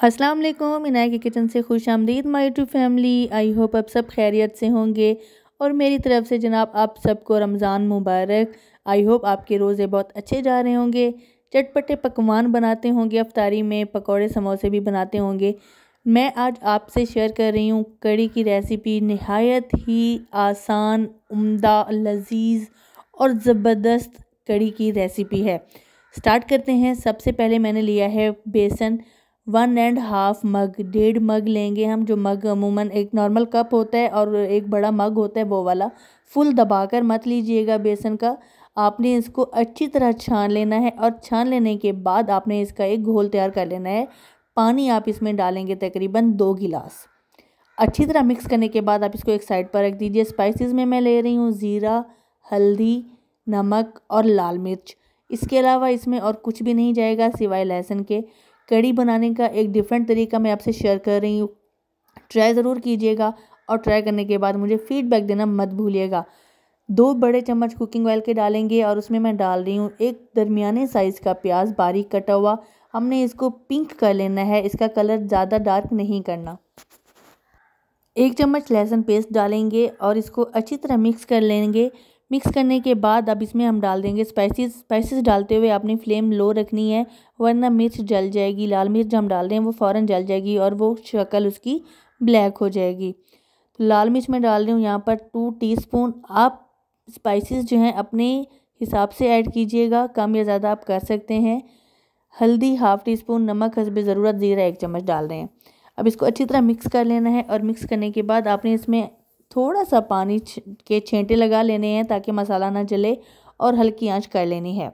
अस्सलाम वालेकुम, इनाया की किचन से खुश आमदीद my YouTube family. I hope आप सब खैरियत से होंगे और मेरी तरफ से जनाब आप सबको रमज़ान मुबारक। आई होप आपके रोज़े बहुत अच्छे जा रहे होंगे, चटपटे पकवान बनाते होंगे, अफ्तारी में पकौड़े समोसे भी बनाते होंगे। मैं आज आपसे शेयर कर रही हूँ कड़ी की रेसिपी। नहायत ही आसान, उम्दा, लजीज और ज़बरदस्त कड़ी की रेसिपी है। स्टार्ट करते हैं। सबसे पहले मैंने लिया है बेसन 1.5 मग, 1.5 मग लेंगे हम। जो मग अमूमन एक नॉर्मल कप होता है और एक बड़ा मग होता है वो वाला। फुल दबाकर मत लीजिएगा बेसन का। आपने इसको अच्छी तरह छान लेना है और छान लेने के बाद आपने इसका एक घोल तैयार कर लेना है। पानी आप इसमें डालेंगे तकरीबन 2 गिलास। अच्छी तरह मिक्स करने के बाद आप इसको एक साइड पर रख दीजिए। स्पाइसेस में मैं ले रही हूँ ज़ीरा, हल्दी, नमक और लाल मिर्च। इसके अलावा इसमें और कुछ भी नहीं जाएगा सिवाय लहसुन के। कड़ी बनाने का एक डिफरेंट तरीका मैं आपसे शेयर कर रही हूँ, ट्राई ज़रूर कीजिएगा और ट्राई करने के बाद मुझे फीडबैक देना मत भूलिएगा। 2 बड़े चम्मच कुकिंग ऑयल के डालेंगे और उसमें मैं डाल रही हूँ एक दरमियाने साइज़ का प्याज बारीक कटा हुआ। हमने इसको पिंक कर लेना है, इसका कलर ज़्यादा डार्क नहीं करना। 1 चम्मच लहसुन पेस्ट डालेंगे और इसको अच्छी तरह मिक्स कर लेंगे। मिक्स करने के बाद अब इसमें हम डाल देंगे स्पाइसेस डालते हुए आपने फ्लेम लो रखनी है, वरना मिर्च जल जाएगी। लाल मिर्च हम डाल दें वो फ़ौरन जल जाएगी और वो शक्ल उसकी ब्लैक हो जाएगी। तो लाल मिर्च मैं डाल रही हूँ यहाँ पर 2 टीस्पून। आप स्पाइसेस जो हैं अपने हिसाब से ऐड कीजिएगा, कम या ज़्यादा आप कर सकते हैं। हल्दी 1/2 टीस्पून, नमक हस्बे ज़रूरत, ज़ीरा 1 चम्मच डाल रहे हैं। अब इसको अच्छी तरह मिक्स कर लेना है और मिक्स करने के बाद आपने इसमें थोड़ा सा पानी के छींटे लगा लेने हैं ताकि मसाला ना जले और हल्की आंच कर लेनी है।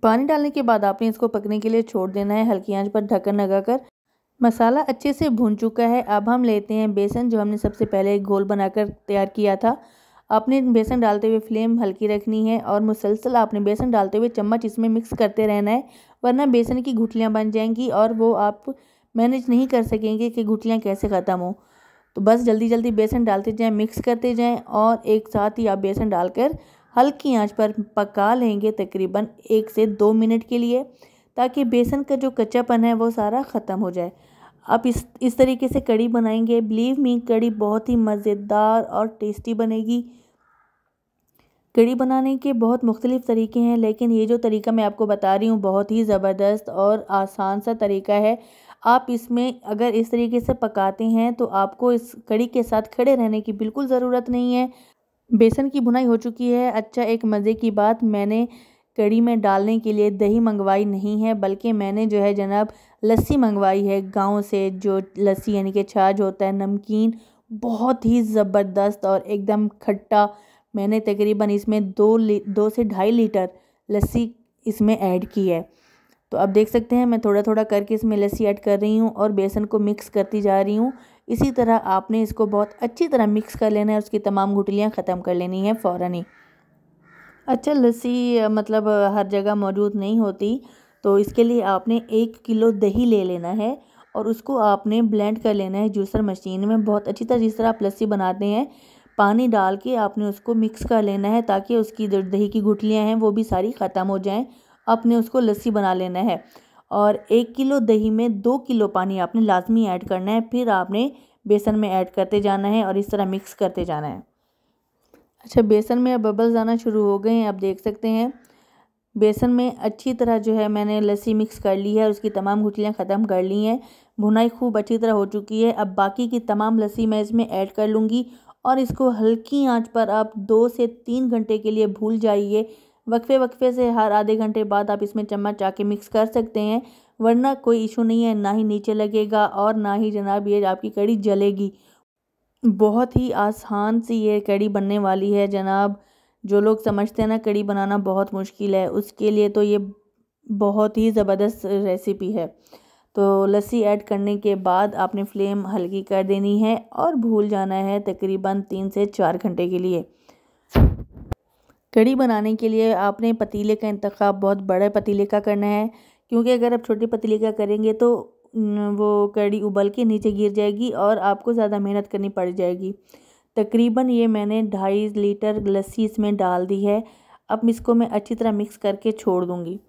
पानी डालने के बाद आपने इसको पकने के लिए छोड़ देना है हल्की आंच पर ढक्कन लगाकर। मसाला अच्छे से भुन चुका है। अब हम लेते हैं बेसन, जो हमने सबसे पहले घोल बनाकर तैयार किया था। आपने बेसन डालते हुए फ्लेम हल्की रखनी है और मुसलसल आपने बेसन डालते हुए चम्मच इसमें मिक्स करते रहना है, वरना बेसन की गुठलियाँ बन जाएंगी और वो आप मैनेज नहीं कर सकेंगे कि गुठलियाँ कैसे ख़त्म हो। तो बस जल्दी जल्दी बेसन डालते जाएं, मिक्स करते जाएं और एक साथ ही आप बेसन डालकर हल्की आंच पर पका लेंगे तकरीबन 1 से 2 मिनट के लिए, ताकि बेसन का जो कच्चापन है वो सारा ख़त्म हो जाए। आप इस तरीके से कड़ी बनाएंगे, बिलीव मी कड़ी बहुत ही मज़ेदार और टेस्टी बनेगी। कड़ी बनाने के बहुत मुख्तलिफ़ तरीके हैं, लेकिन ये जो तरीका मैं आपको बता रही हूँ बहुत ही ज़बरदस्त और आसान सा तरीका है। आप इसमें अगर इस तरीके से पकाते हैं तो आपको इस कड़ी के साथ खड़े रहने की बिल्कुल ज़रूरत नहीं है। बेसन की भुनाई हो चुकी है। अच्छा, एक मज़े की बात, मैंने कड़ी में डालने के लिए दही मंगवाई नहीं है, बल्कि मैंने जो है जनाब लस्सी मंगवाई है गाँव से। जो लस्सी यानी कि छाछ होता है, नमकीन, बहुत ही ज़बरदस्त और एकदम खट्टा। मैंने तकरीबन इसमें 2 से 2.5 लीटर लस्सी इसमें ऐड की है। तो अब देख सकते हैं मैं थोड़ा थोड़ा करके इसमें लस्सी ऐड कर रही हूँ और बेसन को मिक्स करती जा रही हूँ। इसी तरह आपने इसको बहुत अच्छी तरह मिक्स कर लेना है, उसकी तमाम गुठलियाँ ख़त्म कर लेनी है फ़ौरन ही। अच्छा, लस्सी मतलब हर जगह मौजूद नहीं होती, तो इसके लिए आपने 1 किलो दही ले लेना है और उसको आपने ब्लेंड कर लेना है जूसर मशीन में बहुत अच्छी तरह। जिस तरह आप लस्सी बनाते हैं पानी डाल के आपने उसको मिक्स कर लेना है, ताकि उसकी जो दही की गुठलियाँ हैं वो भी सारी ख़त्म हो जाएँ। आपने उसको लस्सी बना लेना है और 1 किलो दही में 2 किलो पानी आपने लाजमी ऐड करना है। फिर आपने बेसन में ऐड करते जाना है और इस तरह मिक्स करते जाना है। अच्छा, बेसन में अब बबल्स आना शुरू हो गए हैं। आप देख सकते हैं बेसन में अच्छी तरह जो है मैंने लस्सी मिक्स कर ली है, उसकी तमाम गुठलियाँ ख़त्म कर ली हैं। भुनाई खूब अच्छी तरह हो चुकी है। अब बाकी की तमाम लस्सी मैं इसमें ऐड कर लूँगी और इसको हल्की आंच पर आप 2 से 3 घंटे के लिए भूल जाइए। वक्फे से हर आधे घंटे बाद आप इसमें चम्मच आके मिक्स कर सकते हैं, वरना कोई इशू नहीं है। ना ही नीचे लगेगा और ना ही जनाब ये आपकी कड़ी जलेगी। बहुत ही आसान सी ये कड़ी बनने वाली है जनाब। जो लोग समझते हैं ना कड़ी बनाना बहुत मुश्किल है, उसके लिए तो ये बहुत ही ज़बरदस्त रेसिपी है। तो लस्सी ऐड करने के बाद आपने फ्लेम हल्की कर देनी है और भूल जाना है तकरीबन 3 से 4 घंटे के लिए। कड़ी बनाने के लिए आपने पतीले का इंतखाब बहुत बड़े पतीले का करना है, क्योंकि अगर आप छोटे पतीले का करेंगे तो वो कड़ी उबल के नीचे गिर जाएगी और आपको ज़्यादा मेहनत करनी पड़ जाएगी। तकरीबन ये मैंने 2.5 लीटर लस्सी इसमें डाल दी है। अब इसको मैं अच्छी तरह मिक्स करके छोड़ दूँगी।